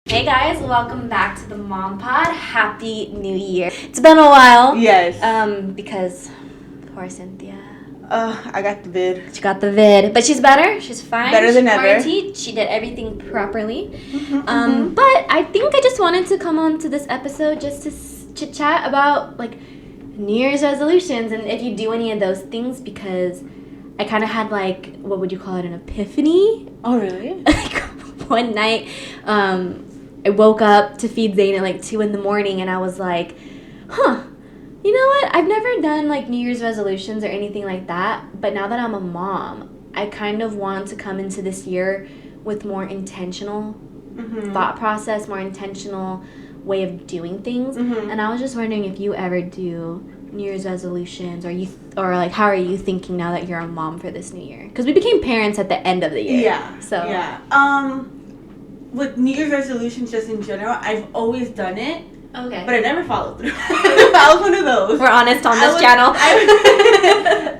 Hey guys, welcome back to the Mom Pod. Happy New Year. It's been a while. Yes. Because poor Cynthia. I got the vid. She got the vid, but she's better. She's fine. Better than she ever. Quarantined. She did everything properly. But I think I just wanted to come on to this episode just to chit chat about like New Year's resolutions and if you do any of those things, because I kind of had like, what would you call it, an epiphany? Oh, really? Like one night, I woke up to feed Zane at like 2 a.m. and I was like, you know what? I've never done like New Year's resolutions or anything like that, but now that I'm a mom, I kind of want to come into this year with more intentional thought process, more intentional way of doing things. And I was just wondering if you ever do New Year's resolutions, or like how are you thinking now that you're a mom for this new year? Because we became parents at the end of the year. Yeah. So yeah. With New Year's resolutions, just in general, I've always done it. Okay. But I never followed through. I was one of those. We're honest on this channel.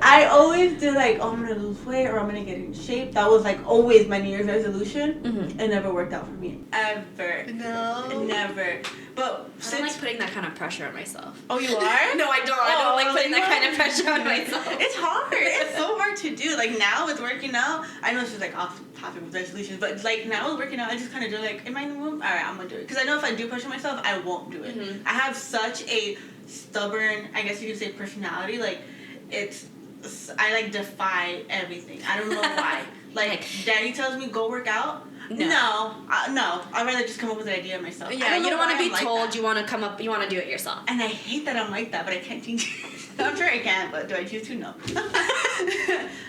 I always do like, oh, I'm gonna lose weight or I'm gonna get in shape. That was like always my New Year's resolution. It never worked out for me. Ever. No. Never. But I don't like putting that kind of pressure on myself. Oh, you are? No, I don't. I don't like putting that kind of pressure on myself. It's hard. It's so hard to do. Like now with working out, I know it's just like off topic with resolutions, but like now with working out, I just kind of do like, am I in the room? All right, I'm gonna do it. Because I know if I do pressure myself, I won't do it. I have such a stubborn, I guess you could say, personality. Like I like defy everything. I don't know why. Like Daddy tells me go work out. No. I'd rather just come up with an idea myself. Yeah, you don't want to be told. You want to come up. You want to do it yourself. And I hate that I'm like that, but I can't change it. I'm sure I can, but do I choose to? No.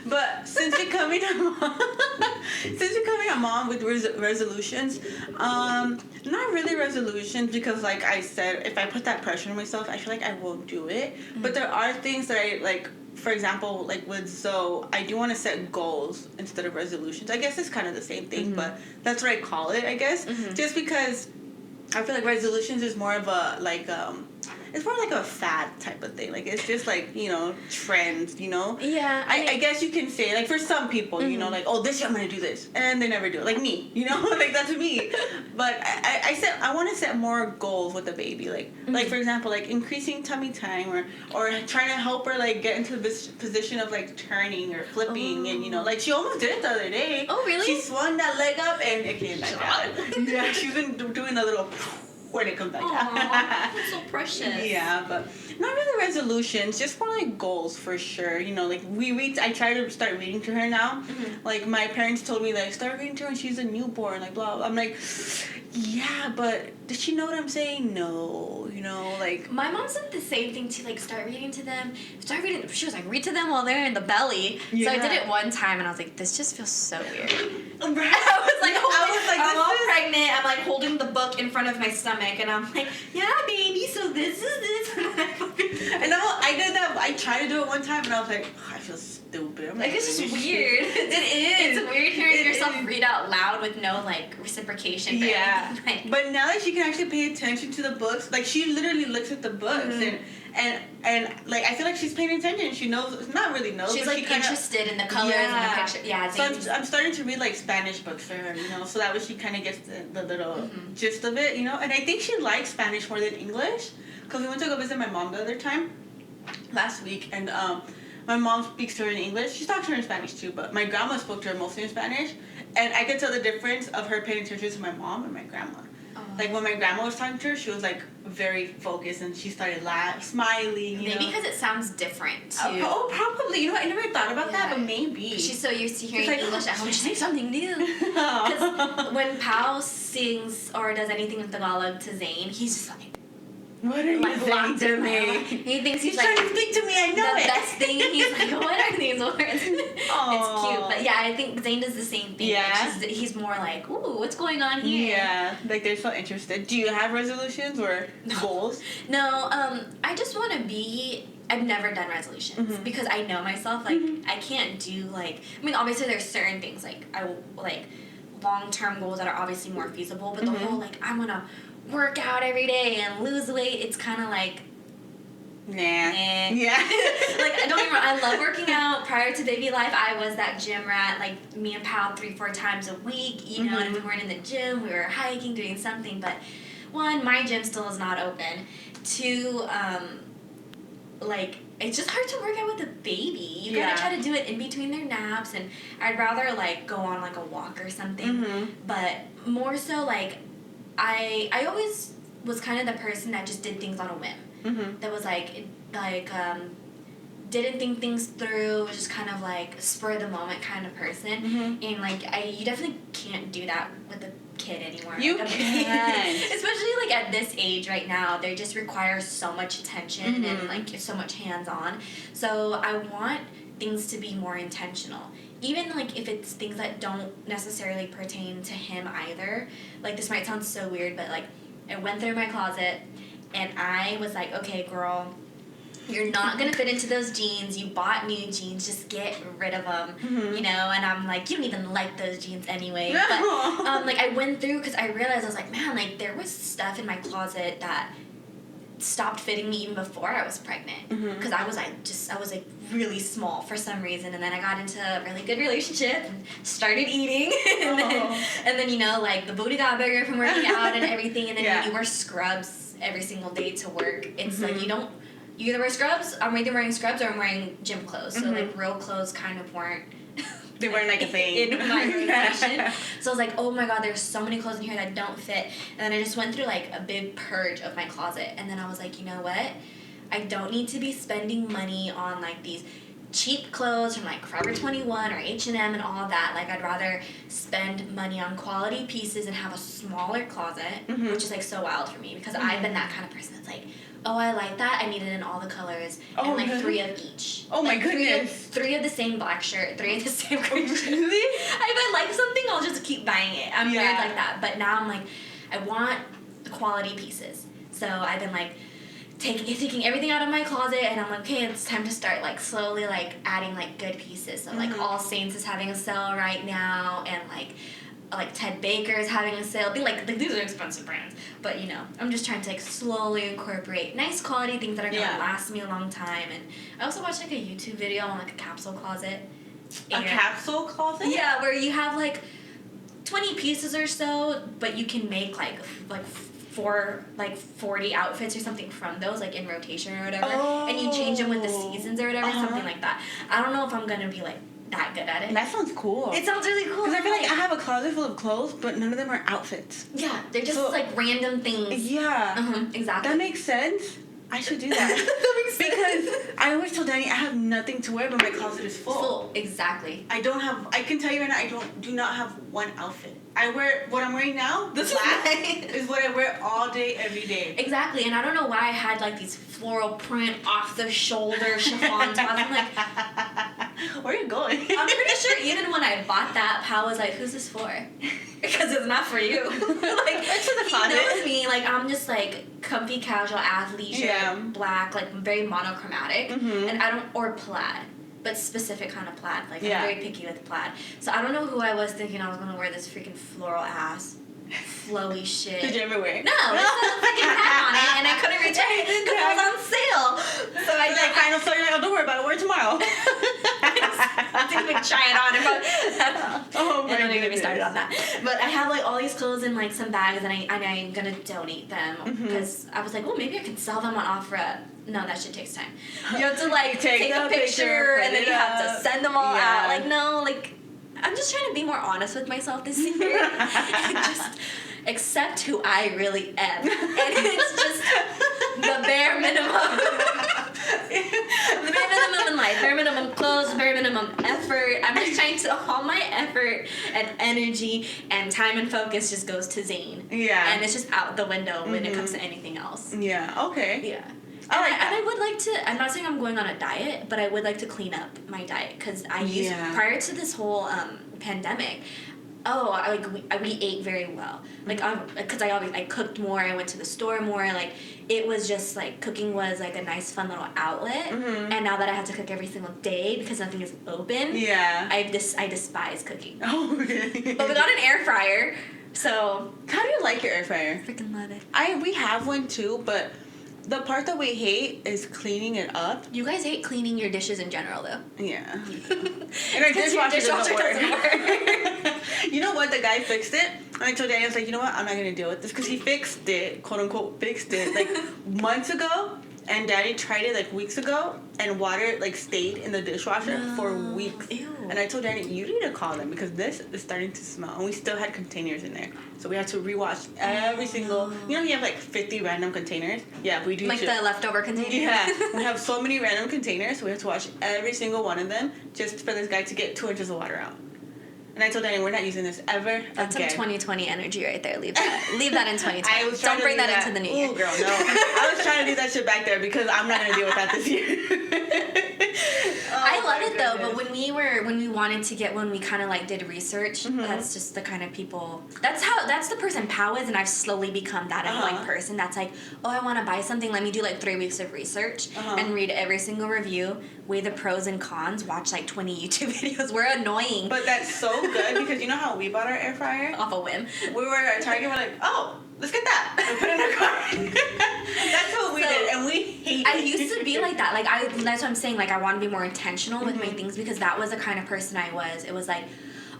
But since becoming a mom with resolutions, not really resolutions, because like I said, if I put that pressure on myself, I feel like I won't do it. But there are things that I like. For example, like with Zoe, I do want to set goals instead of resolutions. I guess it's kind of the same thing, but that's what I call it, I guess. Just because I feel like resolutions is more of a, like, it's more like a fad type of thing. Like, it's just like, trends, Yeah. I guess you can say, like, for some people, like, oh, this year I'm going to do this. And they never do it. Like me, like, that's me. But I want to set more goals with the baby. Like for example, like, increasing tummy time or trying to help her, like, get into this position of, like, turning or flipping. And, like, she almost did it the other day. Oh, really? She swung that leg up and it came back down. Yeah, she's been doing a little when it comes back down. That's so precious. Yeah, but not really resolutions, just more like goals for sure. Like I try to start reading to her now. Like my parents told me, like, start reading to her when she's a newborn, like blah, blah. I'm like, yeah, but did she know what I'm saying? No, like. My mom said the same thing too, like start reading to them. She was like, read to them while they're in the belly. Yeah. So I did it one time and I was like, this just feels so weird. Right. I'm all pregnant. I'm like holding the book in front of my stomach and I'm like, yeah, baby, so this is this. And I did that. I tried to do it one time and I was like, I feel stupid. I'm like, it's just weird. It is. It's weird hearing yourself read out loud with no like reciprocation. Yeah. Like, but now that she can actually pay attention to the books, like she literally looks at the books and like I feel like she's paying attention. She knows, not really knows. She's but like she interested in the colors and the picture. Yeah. So I'm starting to read like Spanish books for her, so that way she kind of gets the little gist of it, And I think she likes Spanish more than English, because we went to go visit my mom the other time, last week, and my mom speaks to her in English. She talks to her in Spanish too, but my grandma spoke to her mostly in Spanish, and I could tell the difference of her paying attention to my mom and my grandma. Like when my grandma was talking to her, she was like very focused and she started smiling. Maybe because it sounds different too. Oh, probably. I never thought about that, but maybe. She's so used to hearing English at home. She's like something new. Because when Pao sings or does anything with Tagalog to Zane, he's just like, what are you saying to me? He thinks he's trying to speak to me. I know the it. best thing. He's like, what are these words? It's cute, but yeah, I think Zane does the same thing. Yeah, like he's more like, ooh, what's going on here? Yeah, like they're so interested. Do you have resolutions or goals? No, I just want to be. I've never done resolutions because I know myself. Like I can't do obviously there's certain things like long-term goals that are obviously more feasible, but the whole I'm gonna work out every day and lose weight, it's kind of like Nah. Yeah. Like, don't get me wrong, I love working out. Prior to baby life, I was that gym rat, like, me and Pal 3-4 times a week, you know, and if we weren't in the gym, we were hiking, doing something, but one, my gym still is not open. Two, like, it's just hard to work out with a baby. You gotta try to do it in between their naps, and I'd rather, like, go on, like, a walk or something. But more so, like, I always was kind of the person that just did things on a whim. That was, didn't think things through, was just kind of, like, spur of the moment kind of person. And, like, you definitely can't do that with a kid anymore. You can't. Especially, like, at this age right now, they just require so much attention and, like, so much hands-on. So I want things to be more intentional. Even, like, if it's things that don't necessarily pertain to him either. Like, this might sound so weird, but, like, I went through my closet, and I was like, okay, girl, you're not going to fit into those jeans. You bought new jeans. Just get rid of them, you know? And I'm like, you don't even like those jeans anyway. But, like, I went through, because I realized, I was like, man, like, there was stuff in my closet that stopped fitting me even before I was pregnant. Because I was like, really small for some reason. And then I got into a really good relationship and started eating. and then, you know, like, the booty got bigger from working out and everything. And then when you wear scrubs every single day to work, it's like, you either wear scrubs, I'm either wearing scrubs or I'm wearing gym clothes. So, like, real clothes kind of weren't... They weren't, like, a thing. In my rotation. So I was like, oh my god, there's so many clothes in here that don't fit. And then I just went through, like, a big purge of my closet. And then I was like, you know what? I don't need to be spending money on, like, these cheap clothes from, like, Forever 21 or H&M and all that. Like, I'd rather spend money on quality pieces and have a smaller closet, which is, like, so wild for me. Because I've been that kind of person that's like, oh, I like that. I need it in all the colors. And, like, 3 of each. Oh, like, my goodness. 3 of the same black shirt, 3 of the same green shirt. Really? If I like something, I'll just keep buying it. I'm weird like that. But now I'm like, I want the quality pieces. So I've been, like, taking everything out of my closet, and I'm like, okay, it's time to start, like, slowly, like, adding, like, good pieces. So, like, All Saints is having a sale right now, and, like Ted Baker is having a sale. Like, these are expensive brands. But, you know, I'm just trying to, like, slowly incorporate nice quality things that are going to last me a long time. And I also watched, like, a YouTube video on, like, a capsule closet. A capsule closet? Yeah, where you have, like, 20 pieces or so, but you can make, like 40 outfits or something from those, like, in rotation or whatever. And you change them with the seasons or whatever, something like that. I don't know if I'm going to be, like, that good at it. That sounds cool. It sounds really cool. Because I feel like I have a closet full of clothes, but none of them are outfits. Yeah, they're just, like, random things. Yeah. Exactly. That makes sense. I should do that. That makes sense. Because I always tell Danny I have nothing to wear, but my closet is full. Exactly. I can tell you right now, I do not have one outfit. I wear what I'm wearing now. The black is what I wear all day, every day. Exactly, and I don't know why I had, like, these floral print off the shoulder chiffon tops. I'm like, where are you going? I'm pretty sure even when I bought that, Pal was like, "Who's this for?" Because it's not for you. Like, he knows me. Like, I'm just, like, comfy, casual, athleisure, black, like, very monochromatic, and or plaid. But specific kind of plaid. Like, I'm very picky with plaid. So I don't know who I was thinking I was going to wear this freaking floral ass, flowy shit. Did you ever wear it? No, it had a freaking hat on it, and I couldn't return it because it was on sale. So I like, final story, like, oh, don't worry about it, wear it tomorrow. I didn't even try it on. Oh my goodness. Don't even get me started on that. But I have, like, all these clothes in, like, some bags, and I'm going to donate them because I was like, oh, maybe I could sell them on OfferUp. No, that shit takes time. You have to, like, take a picture and then you have to send them all out. Like, no, like, I'm just trying to be more honest with myself this year and just accept who I really am. And it's just the bare minimum. The bare minimum in life, bare minimum clothes, bare minimum effort. I'm just trying to, all my effort and energy and time and focus just goes to Zane. Yeah. And it's just out the window when it comes to anything else. Yeah, okay. Yeah. And I would like to, I'm not saying I'm going on a diet, but I would like to clean up my diet because I used, prior to this whole pandemic, we ate very well. Like, because I cooked more, I went to the store more, like, it was just, like, cooking was, like, a nice, fun little outlet, and now that I have to cook every single day because nothing is open, I despise cooking. Oh, really? But we got an air fryer, so. How do you like your air fryer? Freaking love it. We have one, too, but The part that we hate is cleaning it up. You guys hate cleaning your dishes in general, though. Yeah. And our dishwasher doesn't work. You know what? The guy fixed it. And I told Danny, I was like, you know what? I'm not going to deal with this. Because he fixed it, quote unquote, fixed it, like months ago. And Daddy tried it like weeks ago. And water like stayed in the dishwasher for weeks. Ew. And I told Danny, you need to call them. Because this is starting to smell. And we still had containers in there. So we had to rewash every single... You know, you have like 50 random containers? Yeah, we do Like too. the leftover containers? Yeah, we have so many random containers, so we have to wash every single one of them just for this guy to get 2 inches of water out. And I told Danny, we're not using this ever That's again. some 2020 energy right there. Leave that. Leave that in 2020. I was trying Don't to bring leave that into the new year. Ooh, girl, no. I was trying to leave that shit back there because I'm not going to deal with that this year. I love it though, but when we kind of like did research, Mm-hmm. that's just the kind of people, that's the person Pow is, and I've slowly become that annoying person that's like, oh, I want to buy something, let me do like 3 weeks of research and read every single review, weigh the pros and cons, watch like 20 YouTube videos. We're annoying. But that's so good because you know how we bought our air fryer? Off a whim. We were at Target, we're like, oh, let's get that. And put it in our car. That's what we did, and we hate it. I used to be like that. Like that's what I'm saying. Like I want to be more intentional with my things because that was the kind of person I was. It was like,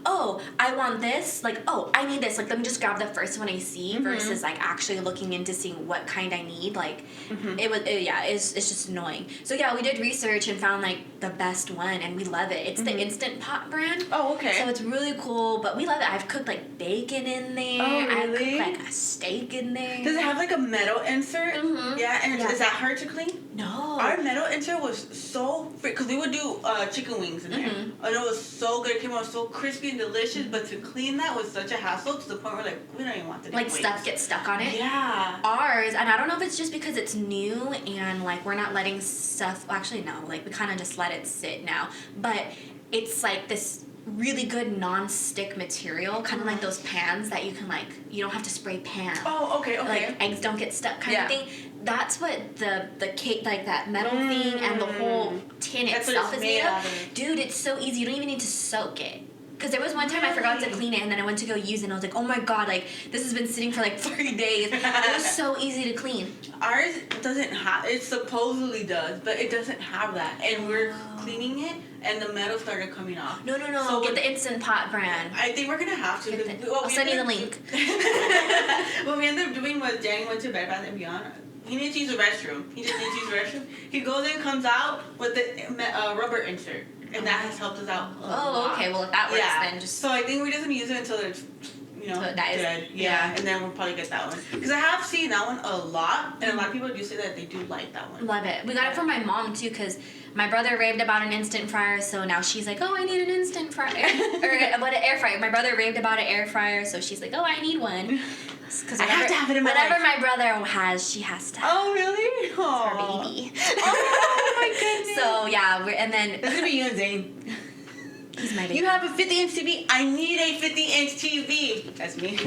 oh, I want this. Like, oh, I need this. Like, let me just grab the first one I see versus like actually looking into seeing what kind I need. Like, it's just annoying. So yeah, we did research and found like the best one, and we love it. It's the Instant Pot brand. Oh, okay. So it's really cool, but we love it. I've cooked like bacon in there. Oh, really? I've cooked like a steak in there. Does it have like a metal insert? Mhm. Yeah, and Yeah. is that hard to clean? No. Our metal insert was so because we would do chicken wings in there, and it was so good. It came out so crispy and delicious. But to clean that was such a hassle to the point where like we don't even want to. Like stuff gets stuck on it. Yeah. Ours, and I don't know if it's just because it's new and like we're not letting stuff. Well, actually, no. Like we kind of just let it sit now, but it's like this really good non-stick material, kind of like those pans that you can like you don't have to spray pan. Oh, okay. Like eggs don't get stuck kind of thing. That's what the cake, like that metal thing and the whole tin itself is made of. Dude, it's so easy. You don't even need to soak it. Because there was one time I forgot to clean it and then I went to go use it and I was like, oh my god, like this has been sitting for like 3 days. It was so easy to clean. Ours doesn't have, it supposedly does, but it doesn't have that. And we're cleaning it and the metal started coming off. No. So get the Instant Pot brand. I think we're going to have to. I'll send you the link. What we ended up doing was Danny went to Bed Bath & Beyond. He needs to use the restroom. He just needs to use the restroom. He goes in, comes out with the rubber insert. And that has helped us out a lot. Okay. Well, if that works, then just... So I think we're just going to use it until it's, Until it dies. dead. Yeah, and then we'll probably get that one. Because I have seen that one a lot, and a lot of people do say that they do like that one. Love it. We got it from my mom, too, because my brother raved about an instant fryer, so now she's like, oh, I need an instant fryer. Or what, an air fryer. My brother raved about an air fryer, so she's like, oh, I need one. I have to have it in my whatever life. my brother has, she has to have. Oh, really? It's our baby. Oh, my goodness. So, yeah, and then... That's going to be you and Zane. He's my baby. You have a 50-inch TV. I need a 50-inch TV. That's me.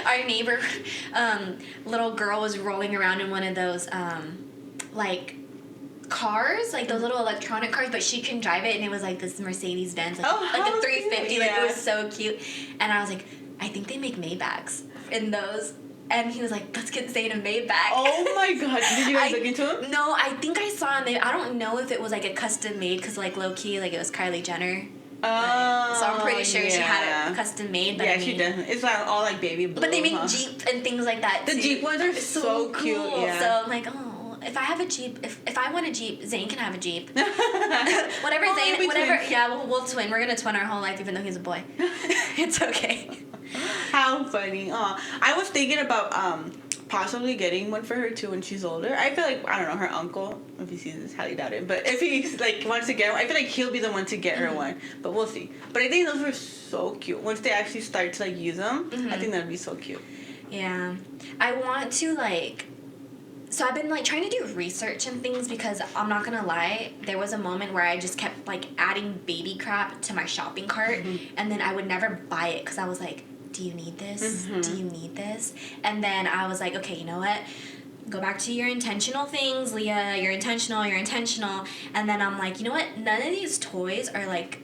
Our neighbor, little girl was rolling around in one of those, like... cars, like those little electronic cars, but she can drive it, and it was like this Mercedes Benz, like, like a 350, cute. like it was so cute. And I was like, I think they make Maybachs in those. And he was like, let's get Zane a Maybach. Oh my god, did you guys look into them? No, I think I saw him. I don't know if it was like a custom made, because like low key, like it was Kylie Jenner. Oh, so I'm pretty sure she had it custom made. But yeah, I mean, she definitely. It's like all like baby blue. But they make Jeep and things like that The too. Jeep ones are It's so cute. cool. Yeah. So I'm like, oh. If I have a Jeep, if I want a Jeep, Zane can have a Jeep. Whatever Zane, whatever. Twins. Yeah, we'll twin. We're gonna twin our whole life, even though he's a boy. It's okay. How funny. I was thinking about possibly getting one for her too when she's older. I feel like, I don't know, her uncle, if he sees this, highly doubt it, but if he like wants to get one, I feel like he'll be the one to get her one. But we'll see. But I think those were so cute. Once they actually start to like use them, I think that'd be so cute. Yeah, I want to like. So I've been like trying to do research and things because I'm not gonna lie, there was a moment where I just kept like adding baby crap to my shopping cart, and then I would never buy it because I was like, do you need this? Do you need this? And then I was like, okay, you know what? Go back to your intentional things, Leah. You're intentional. And then I'm like, you know what? None of these toys are like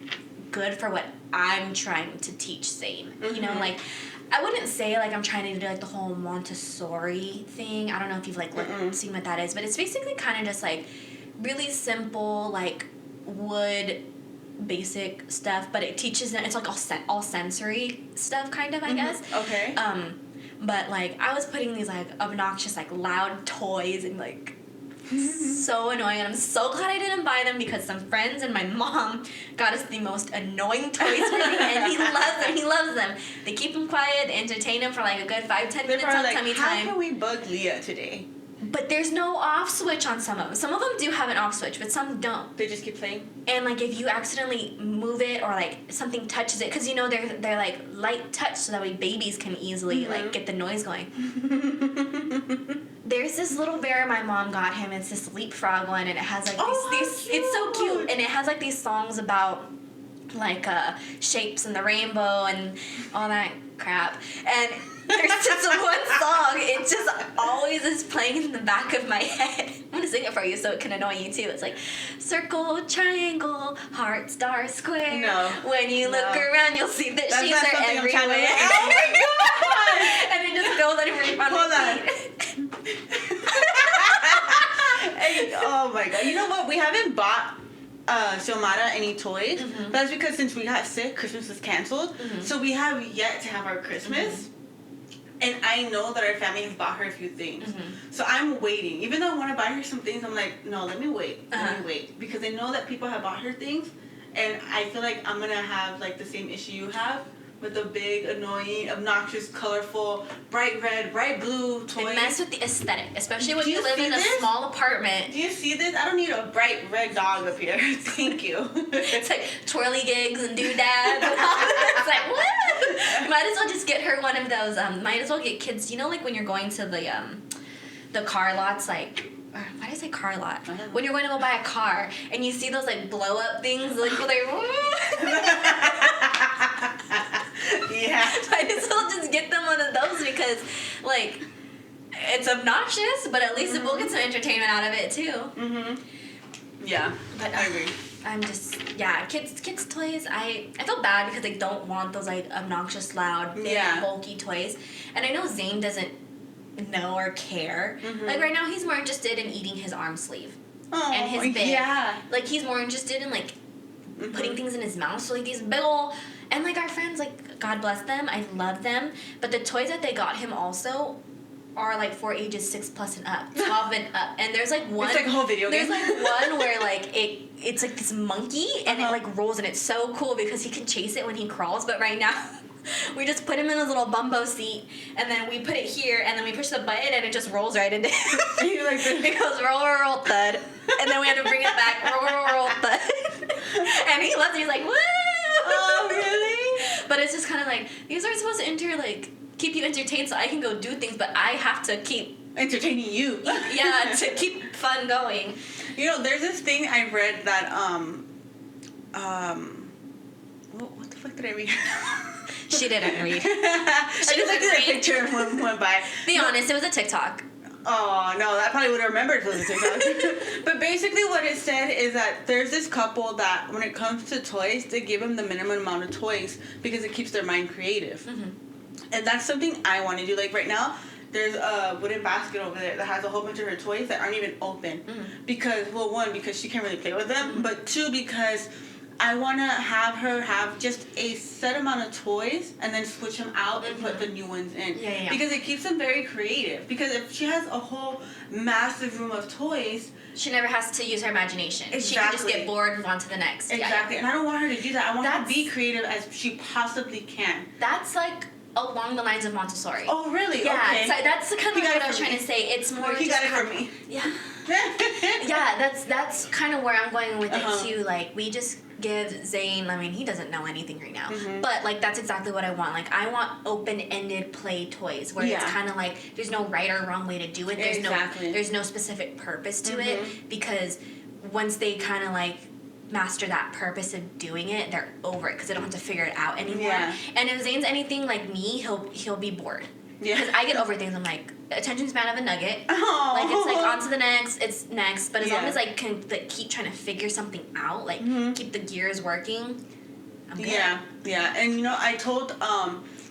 good for what I'm trying to teach Zane. You know, like I wouldn't say, like, I'm trying to do, like, the whole Montessori thing. I don't know if you've, like, seen what that is, but it's basically kind of just, like, really simple, like, wood basic stuff, but it teaches them, it's, like, all sensory stuff, kind of, I guess. Okay. But, like, I was putting these, like, obnoxious, like, loud toys and, like, so annoying, and I'm so glad I didn't buy them because some friends and my mom got us the most annoying toys for me, and he loves them. They keep him quiet, they entertain him for like a good 5-10 minutes on like, tummy how time. can we bug Leah today? But there's no off switch on some of them. Some of them do have an off switch, but some don't. They just keep playing? And, like, if you accidentally move it or, like, something touches it, because, you know, they're like, light touch, so that way babies can easily, like, get the noise going. There's this little bear my mom got him. It's this leapfrog one, and it has, like, these it's so cute. And it has, like, these songs about, like, shapes and the rainbow and all that crap. And there's just one song, it just always is playing in the back of my head. I'm gonna sing it for you so it can annoy you too. It's like, circle, triangle, heart, star, square. No. When you look around, you'll see that she's are everywhere. Oh my god! And it just goes on every front Hold on. Hey, oh my god. You know what? We haven't bought Xiomara any toys. But that's because since we got sick, Christmas was canceled. So we have yet to have our Christmas. And I know that our family has bought her a few things. So I'm waiting. Even though I want to buy her some things, I'm like, no, let me wait. Let me wait. Because I know that people have bought her things. And I feel like I'm going to have, like, the same issue you have with the big, annoying, obnoxious, colorful, bright red, bright blue toys. It messes with the aesthetic, especially when you live in a this? small apartment. Do you see this? I don't need a bright red dog up here. Thank you. It's like twirly gigs and doodads. It's like, what? Might as well just get her one of those. Might as well get kids. You know, like when you're going to the car lots, like. Why did I say car lot? When you're going to go buy a car and you see those like blow up things, like yeah. Might as well just get them one of those because, like, it's obnoxious, but at least we'll get some entertainment out of it too. Yeah, but I agree. I'm just kids toys. I feel bad because I don't want those like obnoxious, loud, big, bulky toys, and I know Zane doesn't know or care. Like right now, he's more interested in eating his arm sleeve and his bib. Yeah. Like he's more interested in like putting things in his mouth. So like these big ol' and like our friends, like God bless them, I love them. But the toys that they got him also are like for ages 6+ and up, 12 and up. And there's like one. It's like a whole video game. There's like one where like it's like this monkey and it like rolls and it's so cool because he can chase it when he crawls. But right now. We just put him in his little bumbo seat, and then we put it here, and then we push the button, and it just rolls right into him. Like it goes roll, roll, roll, thud, and then we have to bring it back, roll, roll, roll, thud. And he loves it. He's like, woo! Oh, really? But it's just kind of like, these are supposed to keep you entertained so I can go do things, but I have to keep... entertaining you. Yeah, to keep fun going. You know, there's this thing I read that, what the fuck did I read? She didn't read. I just looked at a picture and went by. Be honest, it was a TikTok. Oh, no, I probably would have remembered if it was a TikTok. But basically what it said is that there's this couple that when it comes to toys, they give them the minimum amount of toys because it keeps their mind creative. And that's something I want to do. Like right now, there's a wooden basket over there that has a whole bunch of her toys that aren't even open. Because, well, one, because she can't really play with them. But two, because... I want to have her have just a set amount of toys and then switch them out and put the new ones in. Yeah. Because it keeps them very creative. Because if she has a whole massive room of toys... She never has to use her imagination. Exactly. She can just get bored and on to the next. Exactly. And I don't want her to do that. I want her to be creative as she possibly can. That's like along the lines of Montessori. Oh, really? Yeah. Okay. So that's kind of what I was trying to say. It's more He got it from me. Yeah. Yeah, that's kind of where I'm going with it too. Like, we just give Zane, I mean, he doesn't know anything right now, but like that's exactly what I want. Like, I want open-ended play toys where it's kind of like there's no right or wrong way to do it. There's no specific purpose to it, because once they kind of like master that purpose of doing it, they're over it because they don't have to figure it out anymore. Yeah. And if Zane's anything like me, he'll be bored. Yeah. Because I get over things. I'm like, attention span of a nugget. Oh. Like, it's like on to the next, it's next. But as long as I can like, keep trying to figure something out, like keep the gears working, I'm good. Yeah. And you know, I told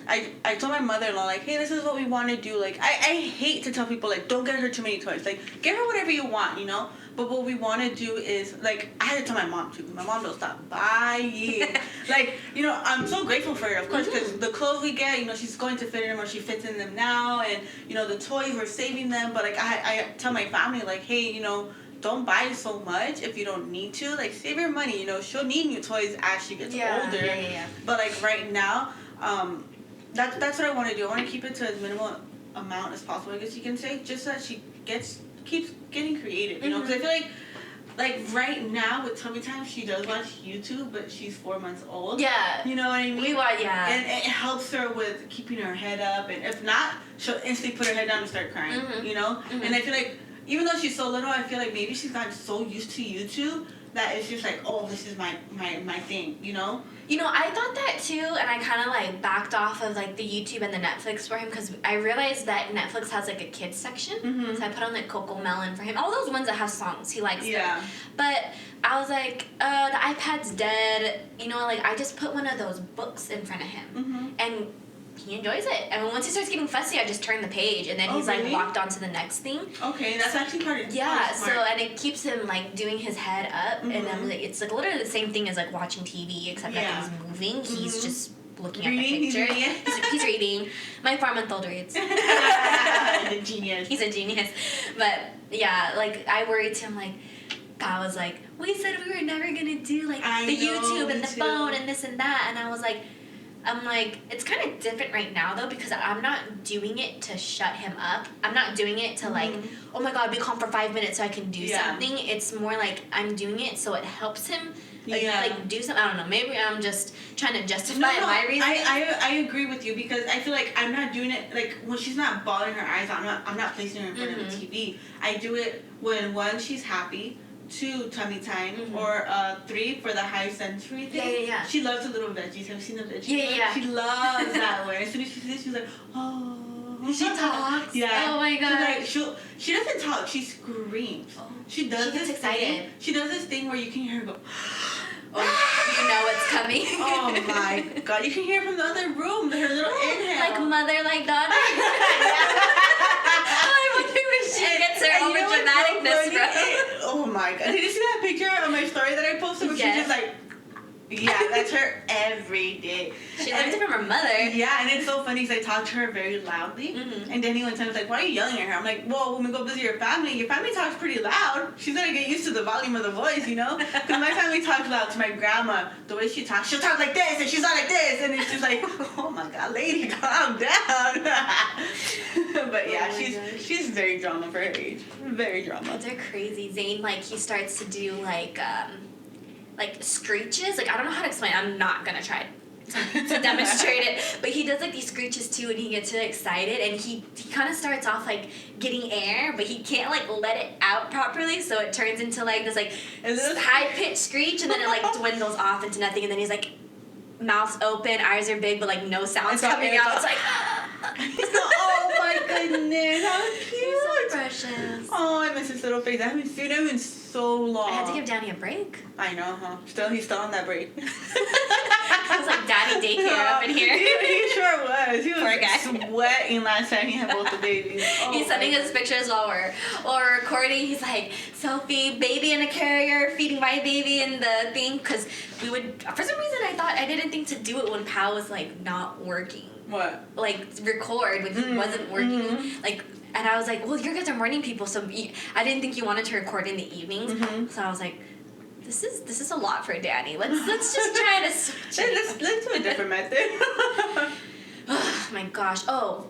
I told my mother-in-law, like, hey, this is what we want to do. Like, I hate to tell people, like, don't get her too many toys. Like, get her whatever you want, you know? But what we want to do is, like, I had to tell my mom, too. My mom don't stop buying. Like, you know, I'm so grateful for her, of course, because the clothes we get, you know, she's going to fit in them or she fits in them now. And, you know, the toys, we're saving them. But, like, I tell my family, like, hey, you know, don't buy so much if you don't need to. Like, save your money. You know, she'll need new toys as she gets older. Yeah. But, like, right now, that's what I want to do. I want to keep it to as minimal amount as possible, I guess you can say, just so that she keeps getting creative, you know? Because I feel like right now with tummy time, she does watch YouTube, but she's 4 months old. Yeah. You know what I mean? We watch, yeah. And it helps her with keeping her head up, and if not, she'll instantly put her head down and start crying, you know? And I feel like, even though she's so little, I feel like maybe she's gotten so used to YouTube that it's just like, oh, this is my thing, you know? You know, I thought that too, and I kind of like backed off of like the YouTube and the Netflix for him because I realized that Netflix has like a kids section. So I put on like Coco Melon for him. All those ones that have songs, he likes them. But I was like, the iPad's dead. You know, like I just put one of those books in front of him, and he enjoys it. And once he starts getting fussy, I just turn the page, and then he's really? like walked on to the next thing. Okay, that's actually part of So and it keeps him like doing his head up, and I'm like, it's like literally the same thing as like watching TV, except that he's moving. He's just looking at the picture. He's reading. My 4-month-old reads. Genius. He's a genius. But yeah, like I worried to him like. God was like, we said we were never gonna do like YouTube and the phone and this and that, and I was like. I'm like, it's kind of different right now, though, because I'm not doing it to shut him up. I'm not doing it to, like, oh, my God, be calm for 5 minutes so I can do something. It's more like I'm doing it so it helps him, like do something. I don't know. Maybe I'm just trying to justify my reason. I agree with you because I feel like I'm not doing it, like, when she's not bawling her eyes out, I'm not placing her in front of the TV. I do it when, 1, she's happy. 2, tummy time, or 3 for the high sensory thing. Yeah. She loves the little veggies. Have you seen the veggies? Yeah. She loves that one. As soon as she sees it, she's like, oh. She talks. Yeah. Oh my God. She's like, she doesn't talk. She screams. Oh. She does this excited. thing. She does this thing where you can hear her go. Oh, you know what's coming. Oh my God! You can hear from the other room her little inhale. Like mother, like daughter. I wonder where she gets her over dramaticness from. Oh my God! Did you see that picture on my story that I posted? Where she's just like. Yeah, that's her every day. She learned it from her mother. Yeah, and it's so funny because I talk to her very loudly. And Danny one time was like, why are you yelling at her? I'm like, well, when we go visit your family talks pretty loud. She's got to get used to the volume of the voice, you know? Because my family talks loud to my grandma. The way she talks, she'll talk like this, and she's not like this. And it's just like, oh my God, lady, calm down. But yeah, she's very drama for her age. Very drama. They're crazy. Zane, like, he starts to do, like screeches. Like, I don't know how to explain it. I'm not going to try to demonstrate it. But he does, like, these screeches, too, and he gets really excited. And he kind of starts off, like, getting air, but he can't, like, let it out properly. So it turns into, like, this, like, high-pitched screech. And then it, like, dwindles off into nothing. And then he's, like, mouth's open, eyes are big, but, like, no sounds coming out. It's like... Oh my goodness, how cute! He's so precious. Oh, I miss his little face. I haven't seen him in so long. I had to give Danny a break. I know, huh? He's still on that break. It was like daddy daycare up in here. He sure was. He was sweating last time he had both the babies. Oh, he's sending us pictures while we're recording. He's like, selfie, baby in a carrier, feeding my baby in the thing. Because we would, for some reason I didn't think to do it when Pal was like not working. What? Like, record when he wasn't working. Like, and I was like, well, you guys are morning people, so I didn't think you wanted to record in the evenings. So I was like, this is a lot for Danny. Let's just try to switch it. Let's do a different method. Oh my gosh. Oh,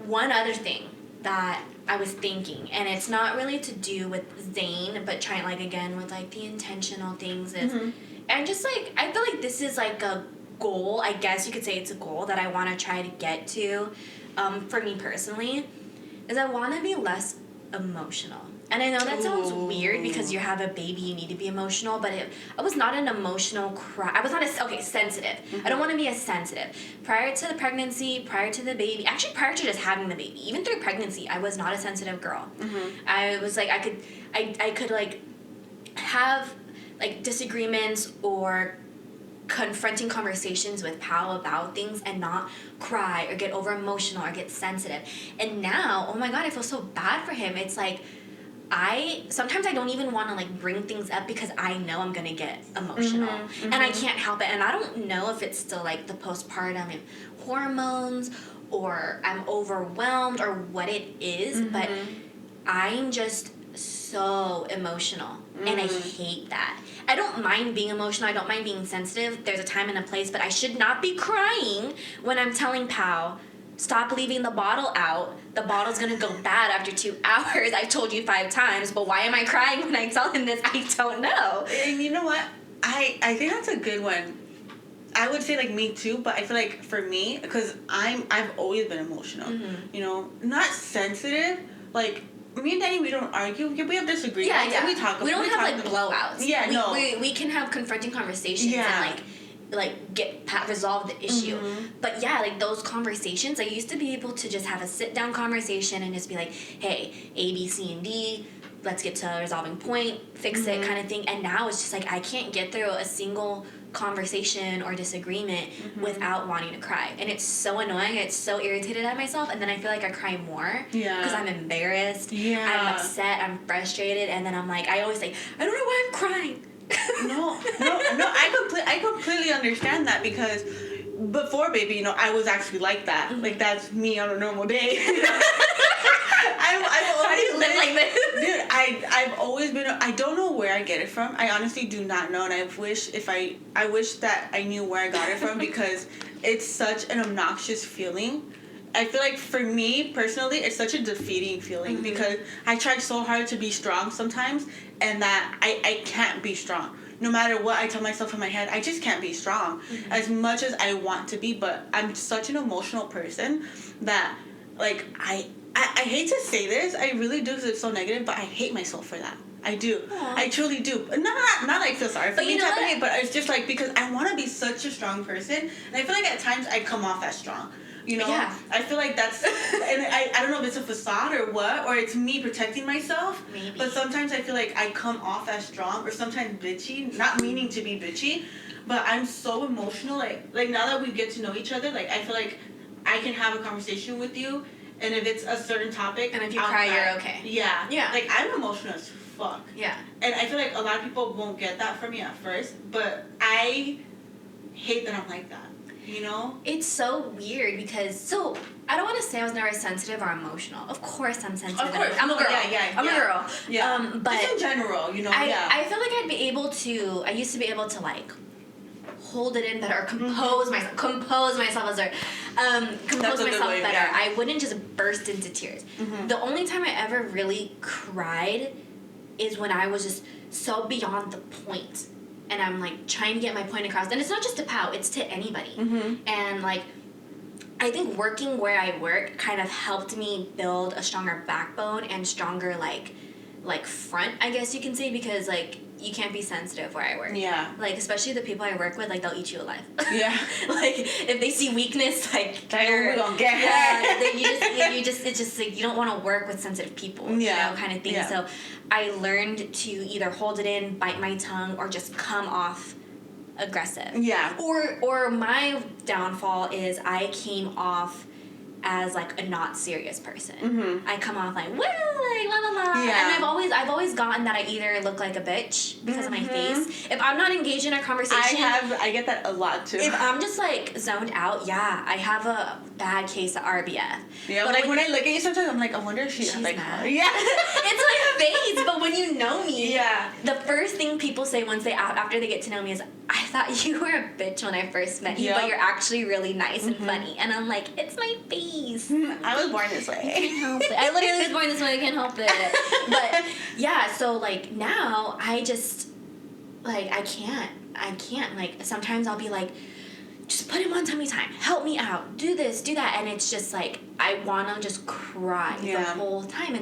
one other thing that I was thinking, and it's not really to do with Zane, but trying, like, again, with, like, the intentional things is, and just, like, I feel like this is, like, a goal, I guess you could say it's a goal that I want to try to get to, for me personally, is I want to be less emotional. And I know that sounds weird because you have a baby, you need to be emotional, but I was not an emotional cry. I was not sensitive. I don't want to be as sensitive. Prior to the pregnancy, prior to the baby, actually prior to just having the baby, even through pregnancy, I was not a sensitive girl. I was like, I could like have like disagreements or confronting conversations with Pao about things and not cry or get over emotional or get sensitive. And now, oh my God, I feel so bad for him. It's like, sometimes I don't even want to like bring things up because I know I'm gonna get emotional, and I can't help it. And I don't know if it's still like the postpartum and hormones, or I'm overwhelmed, or what it is, but I'm just so emotional, and I hate that. I don't mind being emotional. I don't mind being sensitive. There's a time and a place, but I should not be crying when I'm telling Pao, stop leaving the bottle out. The bottle's gonna go bad after 2 hours. I've told you 5 times, but why am I crying when I tell him this? I don't know. And you know what? I think that's a good one. I would say like me too, but I feel like for me, because I've always been emotional. You know, not sensitive. Like me and Danny, we don't argue. We have disagreements. Yeah. And we talk. We don't have like blowouts. Yeah, no. We can have confronting conversations and like resolve the issue. But yeah, like those conversations, I used to be able to just have a sit down conversation and just be like, hey, A, B, C, and D, let's get to a resolving point, fix it kind of thing. And now it's just like I can't get through a single conversation or disagreement without wanting to cry. And it's so annoying. It's so irritated at myself, and then I feel like I cry more because I'm embarrassed, I'm upset, I'm frustrated, and then I'm like, I always say, I don't know why I'm crying. No, I completely understand that, because before baby, you know, I was actually like that. Like that's me on a normal day. I've always lived like this. Dude, I've always been. I don't know where I get it from. I honestly do not know, and I wish that I knew where I got it from, because it's such an obnoxious feeling. I feel like for me personally, it's such a defeating feeling because I tried so hard to be strong sometimes, and that I can't be strong. No matter what I tell myself in my head, I just can't be strong as much as I want to be. But I'm such an emotional person that, like, I hate to say this, I really do, because it's so negative, but I hate myself for that. I do. Aww. I truly do. Not like feel sorry for me type of hate, but it's just like because I want to be such a strong person, and I feel like at times I come off as strong. You know, I feel like that's, and I don't know if it's a facade or what, or it's me protecting myself. Maybe. But sometimes I feel like I come off as strong, or sometimes bitchy, not meaning to be bitchy, but I'm so emotional. Like now that we get to know each other, like I feel like I can have a conversation with you, and if it's a certain topic, and if you cry, you're okay. Yeah. Like I'm emotional as fuck. Yeah. And I feel like a lot of people won't get that from me at first, but I hate that I'm like that. You know? It's so weird because, I don't want to say I was never sensitive or emotional. Of course I'm sensitive. Of course. I'm a girl. I'm a girl. Yeah. But just in general, you know, I feel like I used to be able to, like, hold it in better, or compose myself better. I wouldn't just burst into tears. The only time I ever really cried is when I was just so beyond the point. And I'm, like, trying to get my point across. And it's not just to Pao. It's to anybody. And, like, I think working where I work kind of helped me build a stronger backbone and stronger, like front, I guess you can say, because, like, you can't be sensitive where I work. Yeah. Like, especially the people I work with, like, they'll eat you alive. Yeah. Like, if they see weakness, like, we don't get it. It's just, like, you don't want to work with sensitive people, you know, kind of thing. Yeah. So I learned to either hold it in, bite my tongue, or just come off aggressive. Yeah. Or my downfall is I came off as, like, a not serious person. I come off like, well, like, la la la. Yeah. And I've always gotten that I either look like a bitch because of my face. If I'm not engaged in a conversation, I get that a lot too. If I'm just, like, zoned out, I have a bad case of RBF. Yeah, but like when I look at you sometimes, I'm like, I wonder if she's like, mad. Yeah. It's like face, but when you know me, the first thing people say after they get to know me is, I thought you were a bitch when I first met you, but you're actually really nice and funny. And I'm like, it's my face. I was born this way. I can't help it. I literally was born this way. I can't help it. But yeah, so, like, now I just, like, I can't. Like, sometimes I'll be like, just put him on tummy time. Help me out. Do this, do that. And it's just like, I want to just cry the whole time.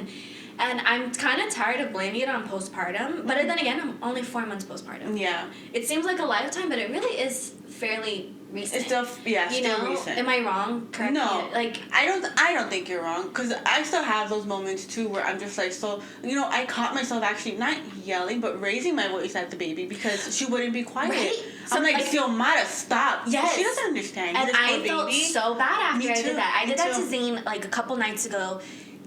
And I'm kind of tired of blaming it on postpartum. But then again, I'm only 4 months postpartum. Yeah. It seems like a lifetime, but it really is fairly recent. It's still, yeah, you still know? recent. Am I wrong? Correct No, me. Like, I don't think you're wrong, because I still have those moments too where I'm just like, so, you know, I caught myself actually not yelling but raising my voice at the baby because she wouldn't be quiet. Right? I'm like, Xiomara, stop. Yes. She doesn't understand. And This I poor felt baby. so bad after Me I too. did that. I Me did that to too. Zane like a couple nights ago.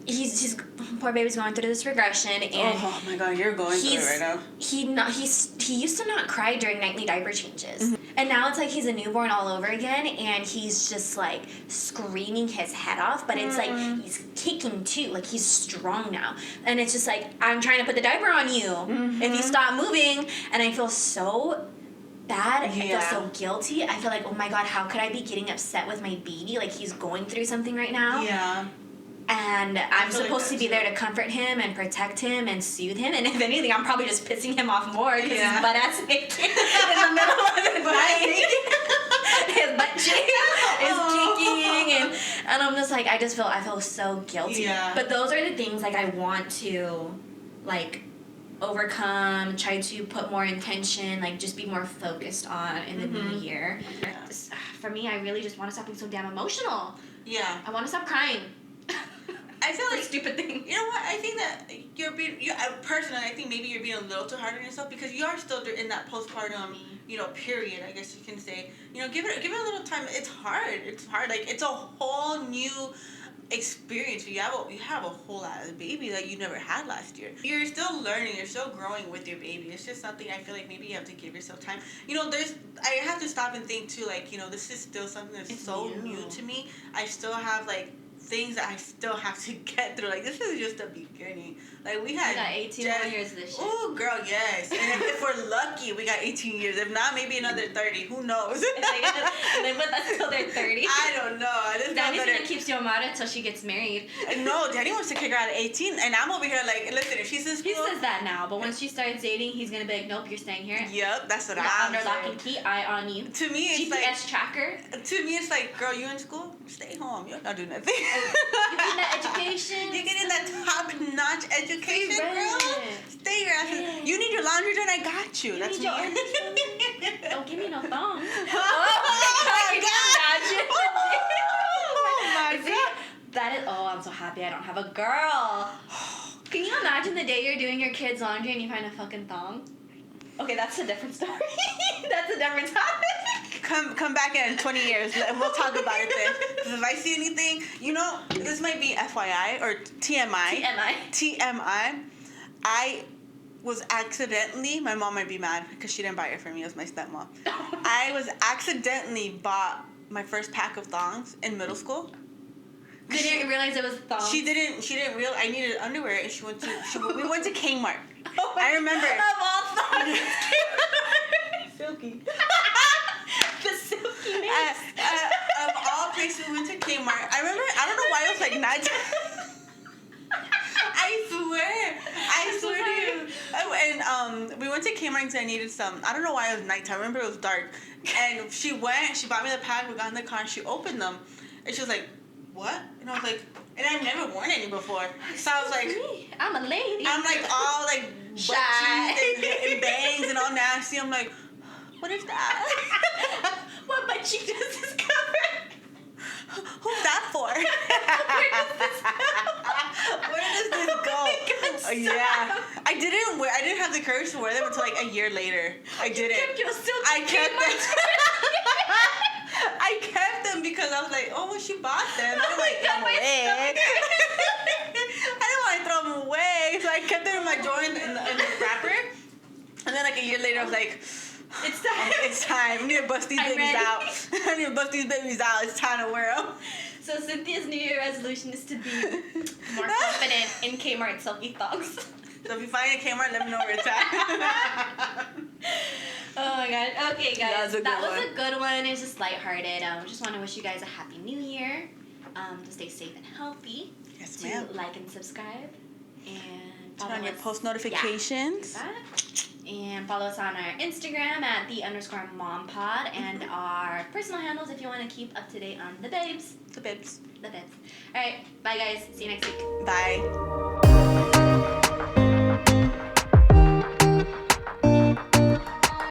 He's poor baby's going through this regression, and Oh my God, you're going through it right now. He used to not cry during nightly diaper changes, and now it's like he's a newborn all over again, and he's just like screaming his head off. But it's like he's kicking too, like he's strong now, and it's just like, I'm trying to put the diaper on you if you stop moving, and I feel so bad. I feel so guilty. I feel like, oh my God, how could I be getting upset with my baby? Like, he's going through something right now. Yeah. And I'm supposed to be there to comfort him and protect him and soothe him. And if anything, I'm probably just pissing him off more because his butt ass naked in the middle of the night. His butt cheek is kicking, and I'm just like, I feel so guilty. Yeah. But those are the things like I want to like overcome, try to put more intention, like just be more focused on in the new year. For me, I really just want to stop being so damn emotional. Yeah. I want to stop crying. I feel like stupid thing. You know what? I think that personally, I think maybe you're being a little too hard on yourself because you are still in that postpartum, you know, period. I guess you can say. You know, give it a little time. It's hard. Like, it's a whole new experience. You have a whole lot of baby that you never had last year. You're still learning. You're still growing with your baby. It's just something I feel like maybe you have to give yourself time. You know, I have to stop and think too. Like, you know, this is still something that's so new to me. I still have like things that I still have to get through. Like, this is just the beginning. Like, we got 18 more years of this shit. Oh, girl, yes. And if we're lucky, we got 18 years. If not, maybe another 30. Who knows? And live with us till they're 30. I don't know. Danny's gonna keep Xiomara till she gets married. No, Danny wants to kick her out at 18, and I'm over here like, listen, if she's in school... He says that now, but once she starts dating, he's gonna be like, nope, you're staying here. Yep, that's what I'm saying. under lock and key, eye on you. To me, it's GPS tracker. To me, it's like, girl, you in school? Stay home. You're not doing nothing. You're getting that education. You're getting that top-notch education, girl. Stay your ass. Yeah. You need your laundry done, I got you. That's me. Don't give me no thong. Oh my God. Oh my God. That is, I'm so happy I don't have a girl. Can you imagine the day you're doing your kid's laundry and you find a fucking thong? Okay, that's a different story. That's a different topic. Come back in 20 years and we'll talk about it then. Because if I see anything, you know, this might be FYI or TMI. TMI. I was accidentally, my mom might be mad because she didn't buy it for me, it was my stepmom. I was accidentally bought my first pack of thongs in middle school. Didn't realize it was thongs. She didn't realize I needed underwear, and we went to Kmart. Oh, I remember. Of all thongs. Silky. The silky mix. Of all places, we went to Kmart. I remember, I don't know why it was like night. I swear to you. Oh, and we went to Kmart because I needed some. I don't know why it was nighttime. I remember it was dark. And she bought me the pack. We got in the car and she opened them. And she was like, what? And I was like, and I've never worn any before. So I was like, I'm a lady. I'm like all like shy and bangs and all nasty. I'm like, what is that? What butt cheek does this cover? Who's that for? Where does this go? Oh, yeah. I didn't have the courage to wear them until like a year later. I didn't. I kept them because I was like, oh, well, she bought them. I didn't want to throw them away. I didn't want to throw them away. So I kept them in my drawer in the wrapper. And then like a year later, I was like, it's time. It's time. I need to bust these babies out. I need to bust these babies out. It's time to wear them. So Cynthia's New Year resolution is to be more confident in Kmart silky thongs. So if you find a Kmart, let me know where it's at. Oh my God. Okay, guys. That was one. a good one. It's just lighthearted. Just want to wish you guys a happy New Year. To stay safe and healthy. Yes, ma'am. To like and subscribe. And turn on your post notifications. Yeah. And follow us on our Instagram at @the_mompod and our personal handles if you want to keep up to date on the babes. The bibs. The babes. All right. Bye, guys. See you next week. Bye.